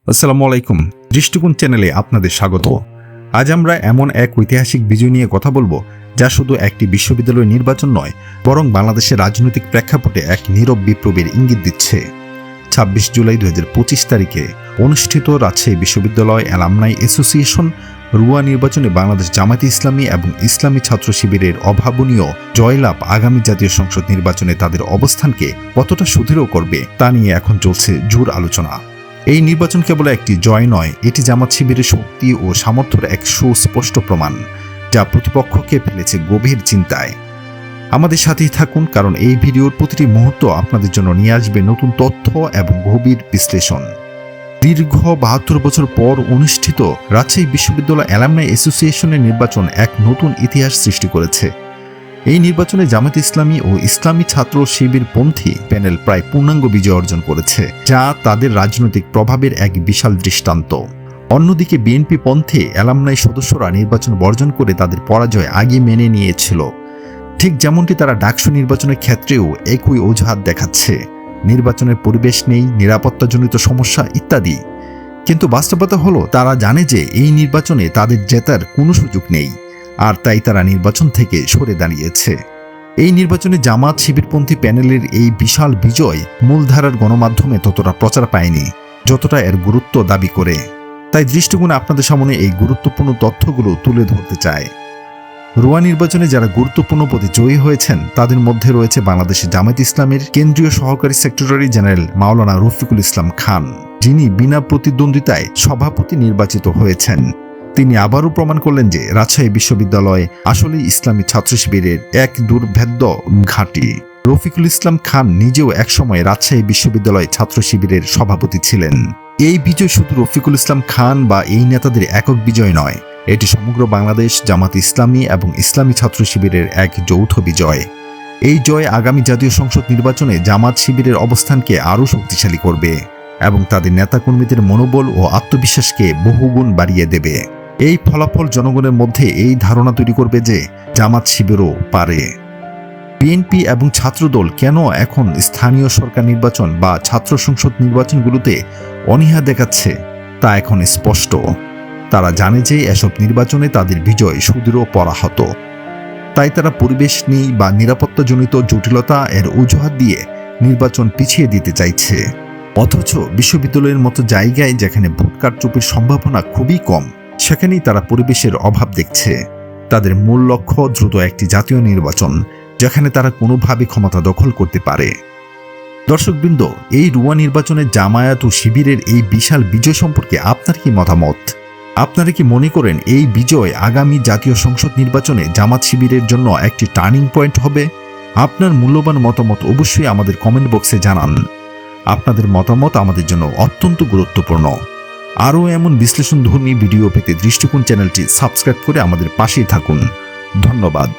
আসসালামু আলাইকুম। দৃষ্টিকোণ চ্যানেলে আপনাদের স্বাগত। আজ আমরা এমন এক ঐতিহাসিক বিজয় নিয়ে কথা বলবো যা শুধু একটি বিশ্ববিদ্যালয় নির্বাচন নয়, বরং বাংলাদেশের রাজনৈতিক প্রেক্ষাপটে এক নীরব বিপ্লবের ইঙ্গিত দিচ্ছে। ২৬ জুলাই ২০২৫ তারিখে অনুষ্ঠিত রাজশাহী বিশ্ববিদ্যালয় অ্যালামনাই অ্যাসোসিয়েশন রুয়া নির্বাচনে বাংলাদেশ জামায়াতে ইসলামী এবং ইসলামী ছাত্র শিবিরের অভাবনীয় জয়লাভ আগামী জাতীয় সংসদ নির্বাচনে তাদের অবস্থানকে কতটা সুদৃঢ় করবে তা নিয়ে এখন চলছে জোর আলোচনা। এই নির্বাচন কেবল একটি জয় নয়, এটি জামাত শিবিরের শক্তি ও সামর্থ্যের এক সুস্পষ্ট প্রমাণ, যা প্রতিপক্ষকে ফেলেছে গভীর চিন্তায়। আমাদের সাথেই থাকুন, কারণ এই ভিডিওর প্রতিটি মুহূর্ত আপনাদের জন্য নিয়ে আসবে নতুন তথ্য এবং গভীর বিশ্লেষণ। দীর্ঘ ৭২ বছর পর অনুষ্ঠিত রাজশাহী বিশ্ববিদ্যালয় অ্যালামনাই অ্যাসোসিয়েশনের নির্বাচন এক নতুন ইতিহাস সৃষ্টি করেছে। এই নির্বাচনে জামায়াতে ইসলামী ও ইসলামী ছাত্র শিবিরপন্থী প্যানেল প্রায় পূর্ণাঙ্গ বিজয় অর্জন করেছে, যা তাদের রাজনৈতিক প্রভাবের এক বিশাল দৃষ্টান্ত। অন্যদিকে বিএনপি পন্থী অ্যালামনাই সদস্যরা নির্বাচন বর্জন করে তাদের পরাজয় আগে মেনে নিয়েছিল। ঠিক যেমনটি তারা ডাকসু নির্বাচনের ক্ষেত্রেও একই অজুহাত দেখাচ্ছে, নির্বাচনের পরিবেশ নেই, নিরাপত্তাজনিত সমস্যা ইত্যাদি। কিন্তু বাস্তবতা হলো, তারা জানে যে এই নির্বাচনে তাদের জেতার কোনো সুযোগ নেই, আর তাই তারা নির্বাচন থেকে সরে দাঁড়িয়েছে। এই নির্বাচনে জামাত শিবিরপন্থী প্যানেলের এই বিশাল বিজয় মূলধারার গণমাধ্যমে ততটা প্রচার পায়নি যতটা এর গুরুত্ব দাবি করে। তাই দৃষ্টিকোণে আপনাদের সামনে এই গুরুত্বপূর্ণ তথ্যগুলো তুলে ধরতে চায়। রুয়া নির্বাচনে যারা গুরুত্বপূর্ণ পদে জয়ী হয়েছেন তাদের মধ্যে রয়েছে বাংলাদেশের জামায়াতে ইসলামের কেন্দ্রীয় সহকারী সেক্রেটারি জেনারেল মাওলানা রফিকুল ইসলাম খান, যিনি বিনা প্রতিদ্বন্দ্বিতায় সভাপতি নির্বাচিত হয়েছেন। তিনি আবারও প্রমাণ করলেন যে রাজশাহী বিশ্ববিদ্যালয় আসলে ইসলামী ছাত্র শিবিরের এক দুর্ভেদ্য ঘাঁটি। রফিকুল ইসলাম খান নিজেও একসময় রাজশাহী বিশ্ববিদ্যালয় ছাত্র শিবিরের সভাপতি ছিলেন। এই বিজয় শুধু রফিকুল ইসলাম খান বা এই নেতাদের একক বিজয় নয়, এটি সমগ্র বাংলাদেশ জামায়াতে ইসলামী এবং ইসলামী ছাত্র শিবিরের এক যৌথ বিজয়। এই জয় আগামী জাতীয় সংসদ নির্বাচনে জামাত শিবিরের অবস্থানকে আরও শক্তিশালী করবে এবং তাদের নেতাকর্মীদের মনোবল ও আত্মবিশ্বাসকে বহুগুণ বাড়িয়ে দেবে। এই ফলাফল জনগণের মধ্যে এই ধারণা তৈরি করবে যে জামাত শিবিরও পারে। বিএনপি এবং ছাত্রদল কেন এখন স্থানীয় সরকার নির্বাচন বা ছাত্র সংসদ নির্বাচনগুলোতে অনীহা দেখাচ্ছে তা এখন স্পষ্ট। তারা জানে যে এসব নির্বাচনে তাদের বিজয় সুদৃঢ় পরাহত। তাই তারা পরিবেশ নেই বা নিরাপত্তাজনিত জটিলতা এর অজুহাত দিয়ে নির্বাচন পিছিয়ে দিতে চাইছে। অথচ বিশ্ববিদ্যালয়ের মতো জায়গায় যেখানে ভোট কারচুপির সম্ভাবনা খুবই কম, সেখানেই তারা পরিবেশের অভাব দেখছে। তাদের মূল লক্ষ্য দ্রুত একটি জাতীয় নির্বাচন, যেখানে তারা কোনোভাবে ক্ষমতা দখল করতে পারে। দর্শকবৃন্দ, এই রুয়া নির্বাচনে জামায়াত ও শিবিরের এই বিশাল বিজয় সম্পর্কে আপনার কি মতামত? আপনারা কি মনে করেন এই বিজয় আগামী জাতীয় সংসদ নির্বাচনে জামাত শিবিরের জন্য একটি টার্নিং পয়েন্ট হবে? আপনার মূল্যবান মতামত অবশ্যই আমাদের কমেন্ট বক্সে জানান। আপনাদের মতামত আমাদের জন্য অত্যন্ত গুরুত্বপূর্ণ। আরও এমন বিশ্লেষণধর্মী ভিডিও পেতে দৃষ্টিকোণ চ্যানেলটি সাবস্ক্রাইব করে আমাদের পাশেই থাকুন। ধন্যবাদ।